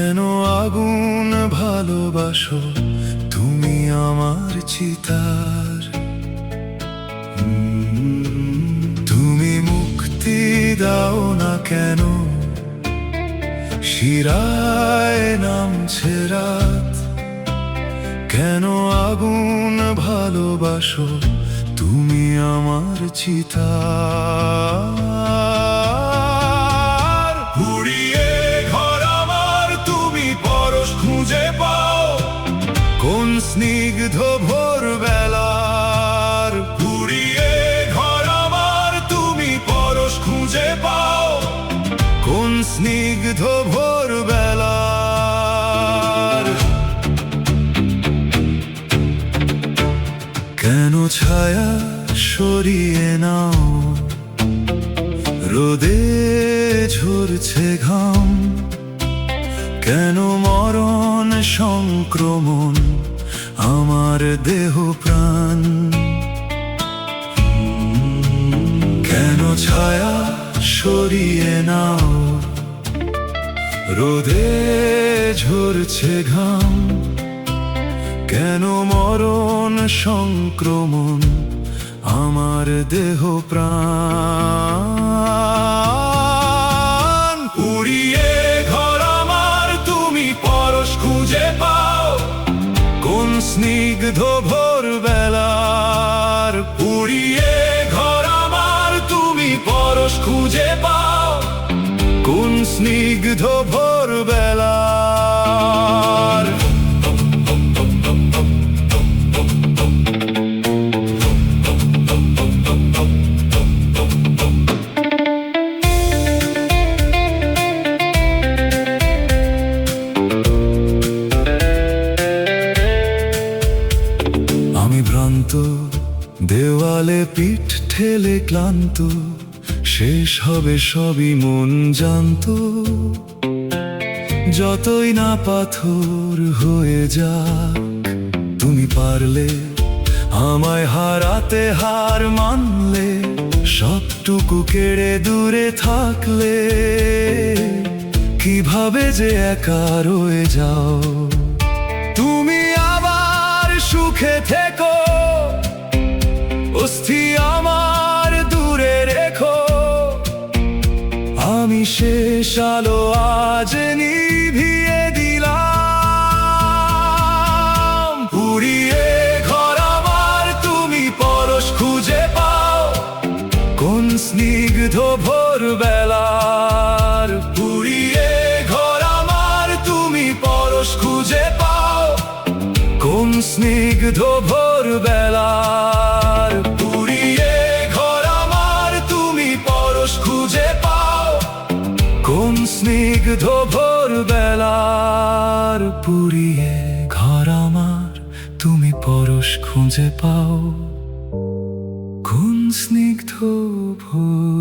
কেন আগুন ভালোবাসো তুমি আমার চিতার। তুমি মুক্তি দাও না কেন, শিরায় নামছে রাত। কেন আগুন ভালোবাসো তুমি আমার চিতার। পুড়িয়ে ঘর আমার তুমি পরশ খুঁজে পাও কোন স্নিগ্ধ ভোরবেলার। পুড়িয়ে ঘর আমার তুমি পরশ খুঁজে পাও কোন স্নিগ্ধ ভোরবেলার। কেন ছায়া সরিয়ে নাও, রোদে ঝরছে ঘাম। কেন মরণ সংক্রমণ আমার দেহ প্রাণ। কেন ছায়া সরিয়ে নাও, রোদে ঝরছে ঘাম। কেন মরণ সংক্রমণ আমার দেহ প্রাণ। পুড়িয়ে ঘর আমার তুমি পরশ খুঁজে পাও কোন স্নিগ্ধ ভোরবেলার। পুড়িয়ে ঘর আমার তুমি পরশ খুঁজে পাও কোন স্নিগ্ধ ভোরবেলার। আমি ভ্রান্ত, দেওয়ালে পিঠ ঠেলে ক্লান্ত। শেষ হবে সবই মন জানতো, যতই না পাথর হয়ে যাক। তুমি পারলে আমায় হারাতে হার মানলে, সবটুকু কেড়ে দূরে থাকলে। কিভাবে যে একা রয়ে যাও, তুমি আবার সুখে থেকো। অস্থি আমার দূরে রেখো, আমি শেষ আলো আজ নিভিয়ে দিলাম। পুড়িয়ে ঘর আমার তুমি পরশ খুঁজে পাও কোন স্নিগ্ধ ভোরবেলার। পুড়িয়ে ঘর আমার তুমি পরশ খুঁজে পাও কোন স্নিগ্ধ ভোরবেলার। পুড়িয়ে ঘর আমার তুমি পরশ খুঁজে পাও কোন স্নিগ্ধ ভোরবেলার। পুড়িয়ে ঘর আমার তুমি পরশ খুঁজে পাও কোন স্নিগ্ধ ভোর।